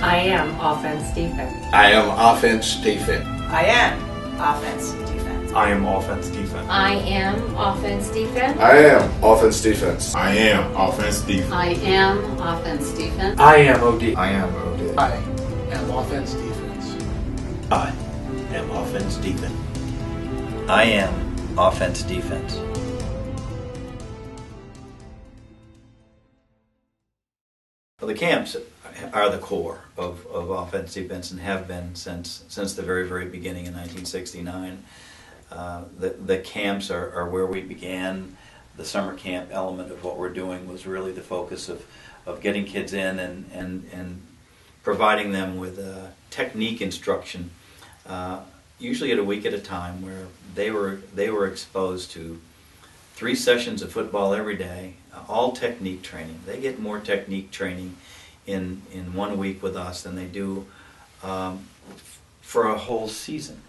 I am offense defense. I am offense defense. I am offense defense. I am offense defense. I am offense defense. I am offense defense. I am offense defense. I am offense defense. I am OD. I am OD. I am offense defense. I am offense defense. I am offense defense. Well, the camps are the core of offense defense and have been since the very, very beginning in 1969. The camps are where we began. The summer camp element of what we're doing was really the focus of getting kids in and providing them with technique instruction, usually at a week at a time, where they were exposed to 3 sessions of football every day, all technique training. They get more technique training in 1 week with us than they do for a whole season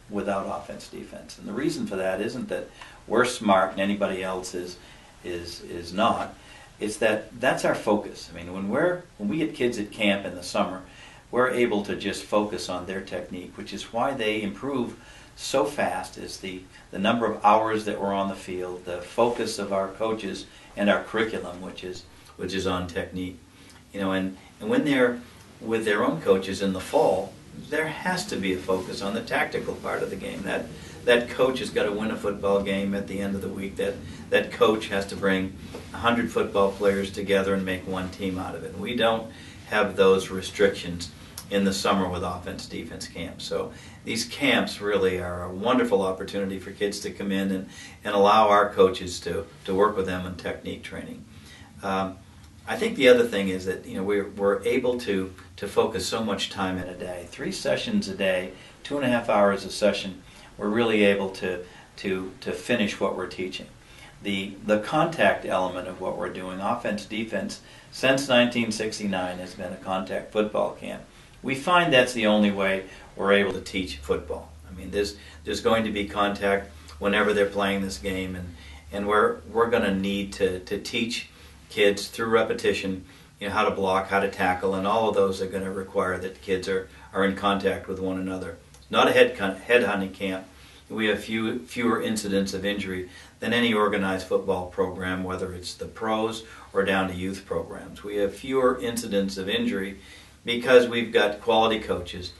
without offense defense. And the reason for that isn't that we're smart and anybody else is not. It's that's our focus. I mean, when we get kids at camp in the summer, we're able to just focus on their technique, which is why they improve so fast. Is the number of hours that we're on the field, the focus of our coaches and our curriculum, which is on technique. You know, and when they're with their own coaches in the fall, there has to be a focus on the tactical part of the game. That coach has got to win a football game at the end of the week. That coach has to bring 100 football players together and make one team out of it. And we don't have those restrictions in the summer with offense-defense camps. So these camps really are a wonderful opportunity for kids to come in and allow our coaches to work with them on technique training. I think the other thing is that we're able to focus so much time in a day. 3 sessions a day, 2.5 hours a session. We're really able to finish what we're teaching. The contact element of what we're doing, offense defense, since 1969 has been a contact football camp. We find that's the only way we're able to teach football. I mean, there's going to be contact whenever they're playing this game, and we're going to need to teach kids through repetition, how to block, how to tackle, and all of those are going to require that kids are in contact with one another. It's not a head-hunting camp. We have fewer incidents of injury than any organized football program, whether it's the pros or down to youth programs. We have fewer incidents of injury because we've got quality coaches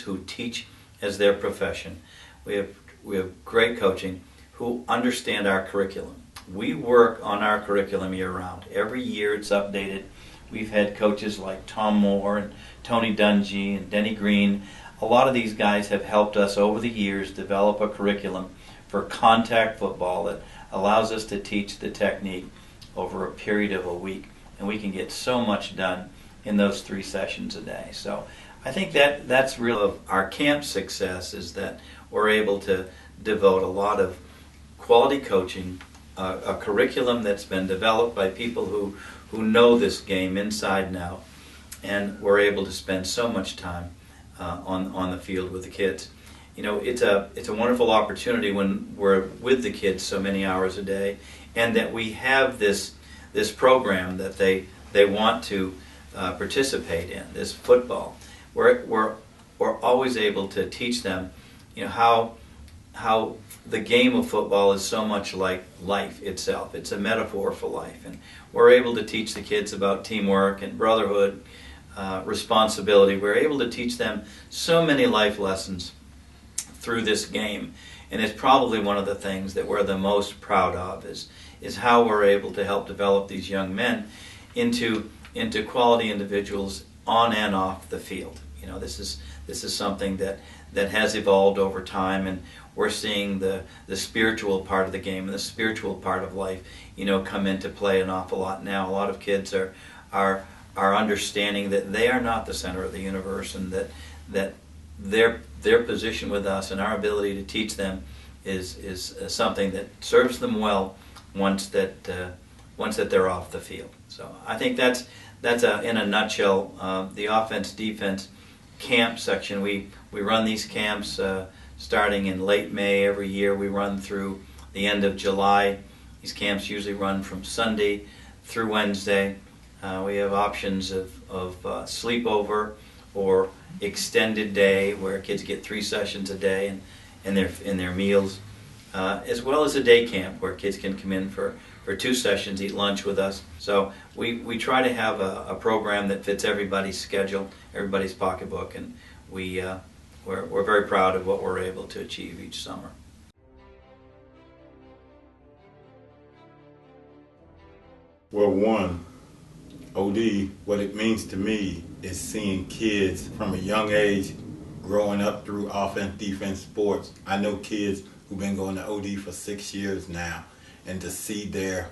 who teach as their profession. We have great coaching who understand our curriculum. We work on our curriculum year-round. Every year it's updated. We've had coaches like Tom Moore and Tony Dungy and Denny Green. A lot of these guys have helped us over the years develop a curriculum for contact football that allows us to teach the technique over a period of a week, and we can get so much done in those 3 sessions a day. So I think that's real of our camp success, is that we're able to devote a lot of quality coaching, a curriculum that's been developed by people who know this game inside and out, and we're able to spend so much time on the field with the kids. It's a wonderful opportunity when we're with the kids so many hours a day, and that we have this program that they want to participate in, this football. We're always able to teach them, how the game of football is so much like life itself. It's a metaphor for life, and we're able to teach the kids about teamwork and brotherhood, responsibility. We're able to teach them so many life lessons through this game, and it's probably one of the things that we're the most proud of is how we're able to help develop these young men into quality individuals on and off the field. This is something that has evolved over time, and we're seeing the spiritual part of the game and the spiritual part of life, come into play an awful lot now. A lot of kids are understanding that they are not the center of the universe, and that their position with us and our ability to teach them is something that serves them well once that they're off the field. So I think that's in a nutshell the offense-defense camp section. We run these camps starting in late May every year. We run through the end of July. These camps usually run from Sunday through Wednesday. We have options of sleepover or extended day, where kids get 3 sessions a day and their meals, as well as a day camp where kids can come in for 2 sessions, eat lunch with us. So we try to have a program that fits everybody's schedule, everybody's pocketbook, and we're very proud of what we're able to achieve each summer. Well, one, OD, what it means to me is seeing kids from a young age growing up through offense, defense, sports. I know kids who've been going to OD for 6 years now, and to see their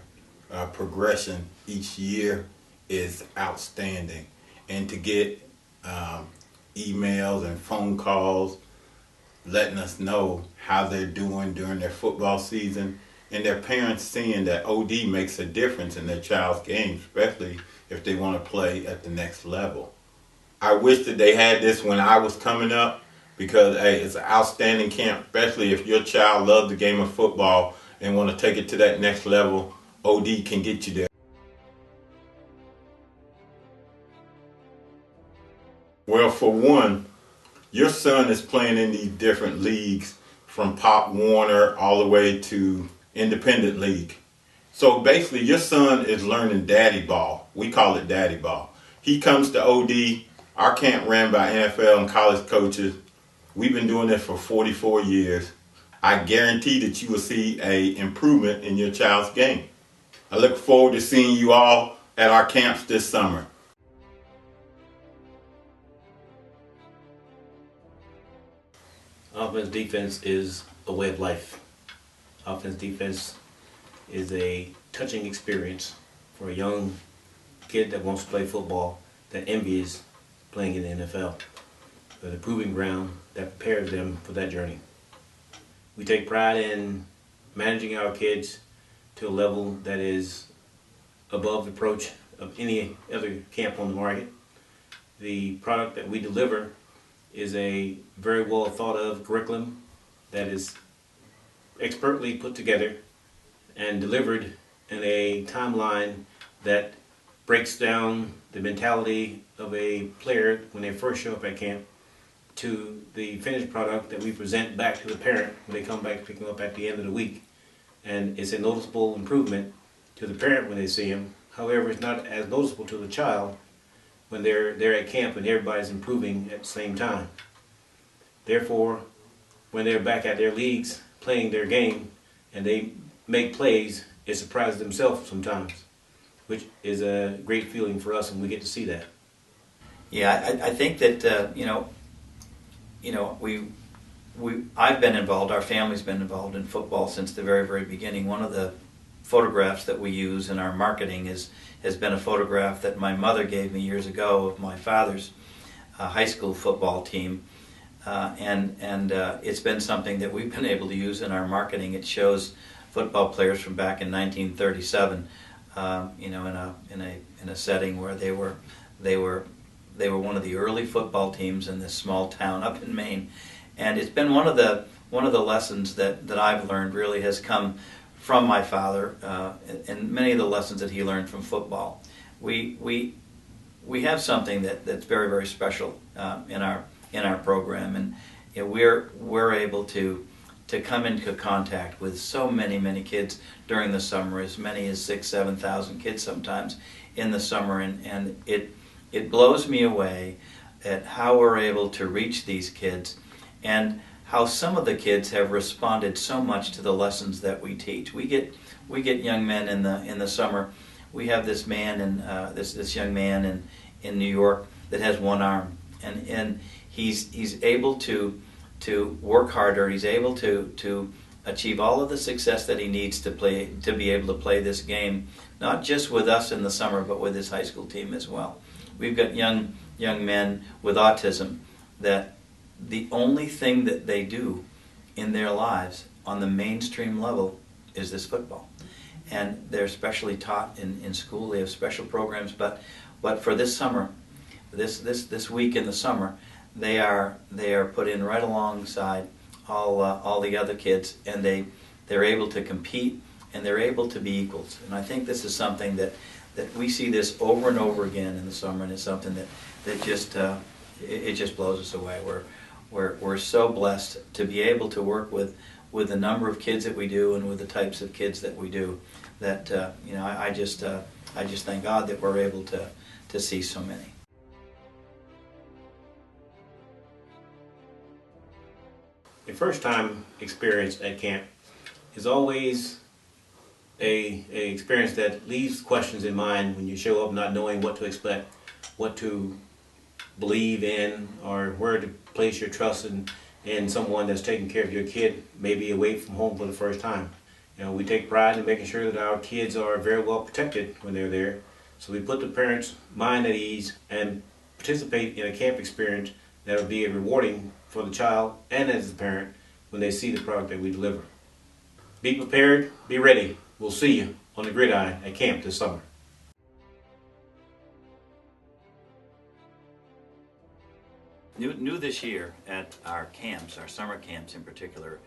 progression each year is outstanding. And to get emails and phone calls letting us know how they're doing during their football season, and their parents seeing that OD makes a difference in their child's game, especially if they want to play at the next level. I wish that they had this when I was coming up, because hey, it's an outstanding camp, especially if your child loves the game of football and want to take it to that next level. OD can get you there. Well, for one, your son is playing in these different leagues, from Pop Warner all the way to Independent League. So basically your son is learning daddy ball. We call it daddy ball. He comes to OD. Our camp ran by NFL and college coaches. We've been doing this for 44 years. I guarantee that you will see an improvement in your child's game. I look forward to seeing you all at our camps this summer. Offense defense is a way of life. Offense defense is a touching experience for a young kid that wants to play football, that envies playing in the NFL. It's a proving ground that prepares them for that journey. We take pride in managing our kids to a level that is above the approach of any other camp on the market. The product that we deliver is a very well thought of curriculum that is expertly put together and delivered in a timeline that breaks down the mentality of a player when they first show up at camp to the finished product that we present back to the parent when they come back to pick them up at the end of the week. And it's a noticeable improvement to the parent when they see him. However, it's not as noticeable to the child when they're at camp and everybody's improving at the same time. Therefore, when they're back at their leagues playing their game and they make plays, it surprises themselves sometimes, which is a great feeling for us when we get to see that. Yeah, I think that I've been involved. Our family's been involved in football since the very, very beginning. One of the photographs that we use in our marketing has been a photograph that my mother gave me years ago of my father's high school football team, and it's been something that we've been able to use in our marketing. It shows football players from back in 1937, in a setting where they were one of the early football teams in this small town up in Maine, and it's been one of the lessons that I've learned really has come from my father, and many of the lessons that he learned from football. We have something that's very, very special in our program, and we're able to come into contact with so many kids during the summer, as many as 6,000-7,000 kids sometimes in the summer, and it blows me away at how we're able to reach these kids and how some of the kids have responded so much to the lessons that we teach. We get young men in the summer. We have this man and this young man in New York that has one arm, and he's able to work harder. He's able to achieve all of the success that he needs to be able to play this game, not just with us in the summer, but with his high school team as well. We've got young men with autism that the only thing that they do in their lives on the mainstream level is this football. And they're specially taught in school. They have special programs, but for this summer, this week in the summer, they are put in right alongside all the other kids, and they're able to compete, and they're able to be equals. And I think this is something that that we see this over and over again in the summer, and it's something that just it just blows us away. We're so blessed to be able to work with the number of kids that we do and with the types of kids that we do. That I just thank God that we're able to see so many. The first time experience at camp is always a experience that leaves questions in mind when you show up not knowing what to expect, what to believe in, or where to place your trust in someone that's taking care of your kid, maybe away from home for the first time. We take pride in making sure that our kids are very well protected when they're there. So we put the parents' mind at ease and participate in a camp experience that will be rewarding for the child and as a parent when they see the product that we deliver. Be prepared, be ready. We'll see you on the gridiron at camp this summer. New this year at our camps, our summer camps in particular,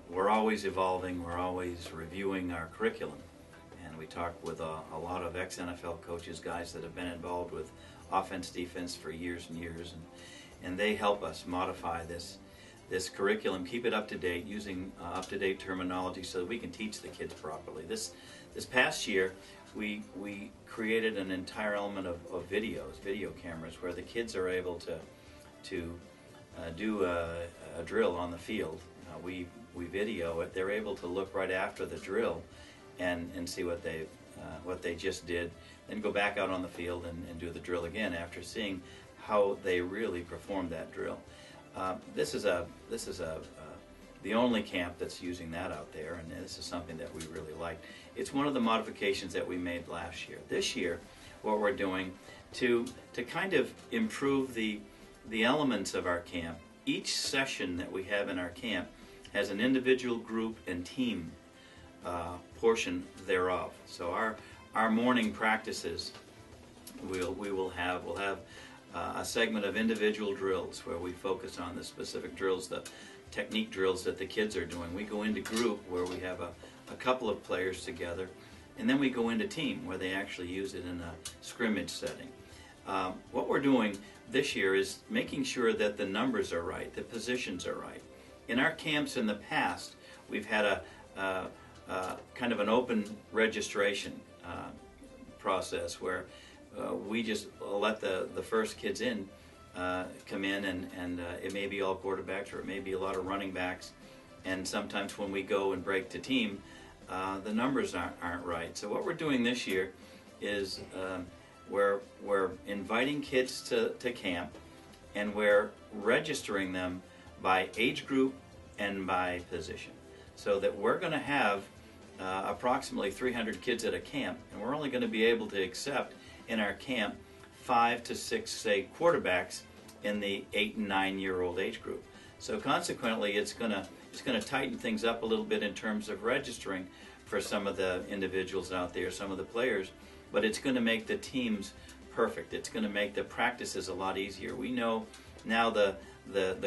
we're always evolving, we're always reviewing our curriculum. And we talk with a lot of ex-NFL coaches, guys that have been involved with offense, defense for years and years. And they help us modify this curriculum, keep it up to date, using up-to-date terminology so that we can teach the kids properly. This past year, we created an entire element of video cameras, where the kids are able to do a drill on the field. We video it. They're able to look right after the drill and see what they just did, then go back out on the field and do the drill again after seeing how they really performed that drill. This is the only camp that's using that out there, and this is something that we really like. It's one of the modifications that we made last year. This year, what we're doing to kind of improve the elements of our camp, each session that we have in our camp has an individual, group, and team portion thereof. So our morning practices, we'll have a segment of individual drills where we focus on the specific drills, the technique drills that the kids are doing. We go into group where we have a couple of players together, and then we go into team where they actually use it in a scrimmage setting. What we're doing this year is making sure that the numbers are right, the positions are right. In our camps in the past, we've had a kind of an open registration process where we just let the first kids in come in, and it may be all quarterbacks, or it may be a lot of running backs, and sometimes when we go and break to team, the numbers aren't right. So what we're doing this year is we're inviting kids to camp, and we're registering them by age group and by position, so that we're going to have approximately 300 kids at a camp, and we're only going to be able to accept in our camp 5 to 6, say, quarterbacks in the 8 and 9-year-old age group. So consequently, it's going to tighten things up a little bit in terms of registering for some of the individuals out there, some of the players, but it's going to make the teams perfect. It's going to make the practices a lot easier. We know now the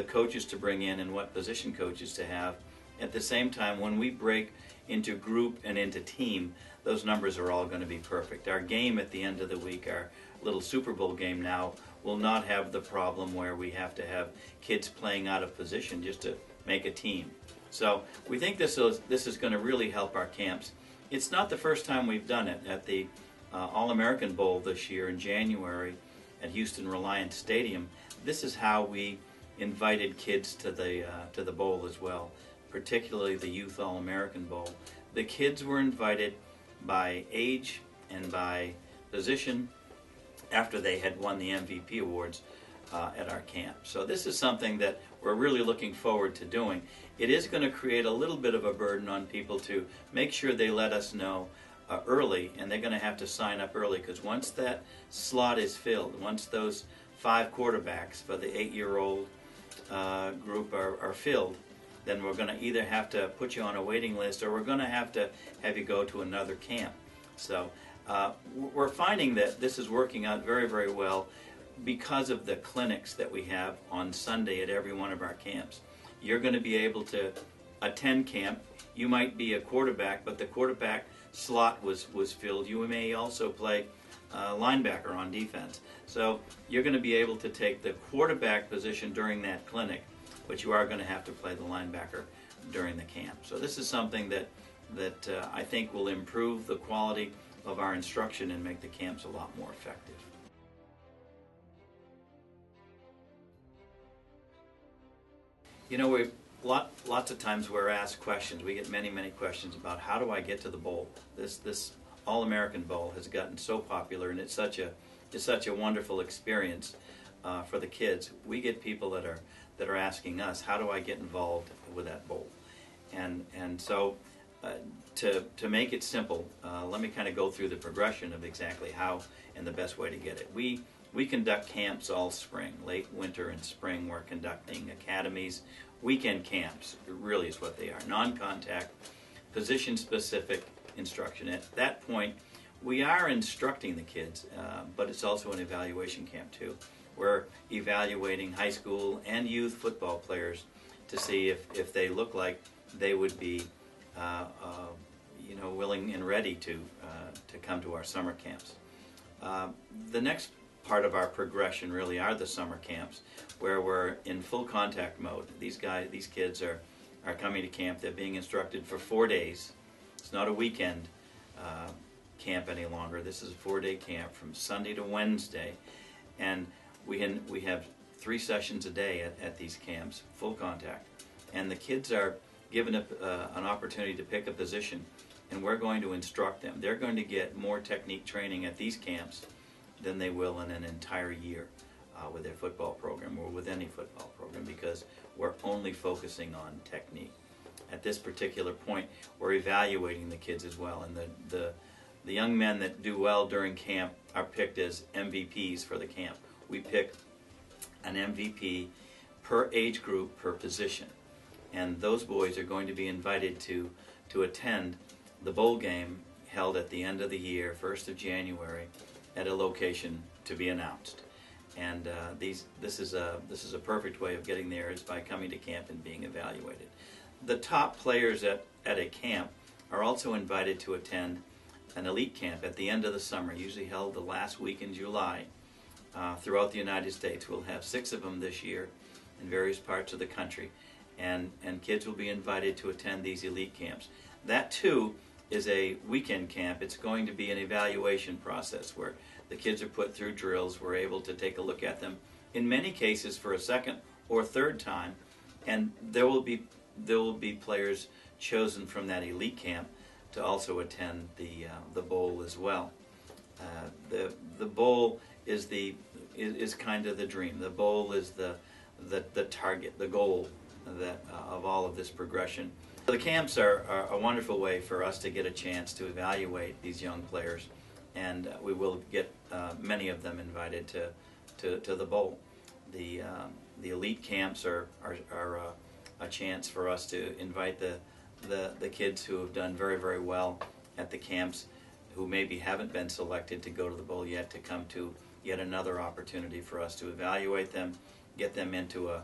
coaches to bring in and what position coaches to have. At the same time, when we break into group and into team, those numbers are all going to be perfect. Our game at the end of the week, our little Super Bowl game now, will not have the problem where we have to have kids playing out of position just to make a team. So we think this is going to really help our camps. It's not the first time we've done it. At the AllAmerican Bowl this year in January at Houston Reliance Stadium, this is how we invited kids to the bowl as well, particularly the Youth All-American Bowl. The kids were invited by age and by position after they had won the MVP awards at our camp. So this is something that we're really looking forward to doing. It is going to create a little bit of a burden on people to make sure they let us know early, and they're going to have to sign up early, because once that slot is filled, once those 5 quarterbacks for the 8-year-old group are filled, then we're going to either have to put you on a waiting list, or we're going to have you go to another camp. So we're finding that this is working out very, very well because of the clinics that we have on Sunday at every one of our camps. You're going to be able to attend camp. You might be a quarterback, but the quarterback slot was filled, you may also play linebacker on defense. So you're going to be able to take the quarterback position during that clinic, but you are going to have to play the linebacker during the camp. So this is something that I think will improve the quality of our instruction and make the camps a lot more effective. You know, lots of times we're asked questions. We get many questions about how do I get to the bowl. This All-American Bowl has gotten so popular, and it's such a wonderful experience for the kids. We get people that are asking us, how do I get involved with that bowl? And so to make it simple, let me kind of go through the progression of exactly how and the best way to get it. We conduct camps all spring, late winter and spring. We're conducting academies, weekend camps, really is what they are, non-contact, position-specific instruction. At that point, we are instructing the kids, but it's also an evaluation camp too. We're evaluating high school and youth football players to see if they look like they would be willing and ready to come to our summer camps. The next part of our progression really are the summer camps, where we're in full contact mode. These kids are coming to camp. They're being instructed for 4 days. It's not a weekend camp any longer. This is a 4-day camp from Sunday to Wednesday, and we have 3 sessions a day at these camps, full contact, and the kids are given an opportunity to pick a position, and we're going to instruct them. They're going to get more technique training at these camps than they will in an entire year with their football program or with any football program, because we're only focusing on technique. At this particular point, we're evaluating the kids as well, and the young men that do well during camp are picked as MVPs for the camp. We pick an MVP per age group, per position, and those boys are going to be invited to attend the bowl game held at the end of the year, 1st of January, at a location to be announced. And this is a perfect way of getting there, is by coming to camp and being evaluated. The top players at a camp are also invited to attend an elite camp at the end of the summer, usually held the last week in July, throughout the United States. We'll have 6 of them this year in various parts of the country, and kids will be invited to attend these elite camps. That too is a weekend camp. It's going to be an evaluation process where the kids are put through drills. We're able to take a look at them, in many cases for a second or third time, and there will be players chosen from that elite camp to also attend the bowl as well. The bowl is kind of the dream. The bowl is the target, the goal of all of this progression. The camps are a wonderful way for us to get a chance to evaluate these young players, and we will get many of them invited to the bowl. The elite camps are a chance for us to invite the kids who have done very well at the camps, who maybe haven't been selected to go to the bowl yet, to come to yet another opportunity for us to evaluate them, get them into a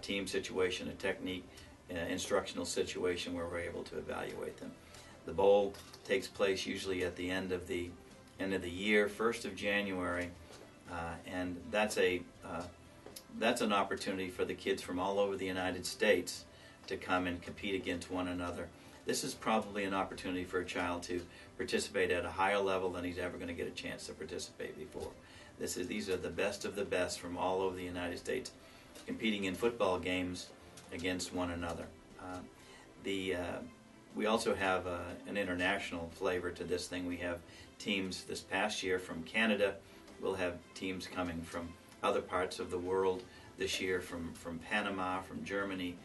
team situation, a technique, instructional situation where we're able to evaluate them. The bowl takes place usually at the end of the year, 1st of January, and that's an opportunity for the kids from all over the United States to come and compete against one another. This is probably an opportunity for a child to participate at a higher level than he's ever going to get a chance to participate before. These are the best of the best from all over the United States competing in football games against one another. We also have an international flavor to this thing. We have teams this past year from Canada. We'll have teams coming from other parts of the world this year, from Panama, from Germany,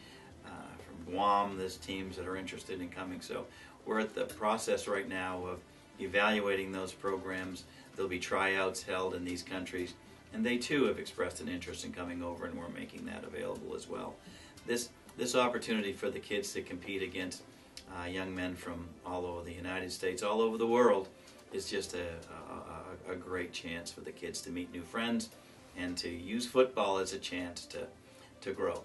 from Guam. There's teams that are interested in coming. So we're at the process right now of evaluating those programs. There'll be tryouts held in these countries, and they too have expressed an interest in coming over, and we're making that available as well. This opportunity for the kids to compete against young men from all over the United States, all over the world, is just a great chance for the kids to meet new friends and to use football as a chance to grow.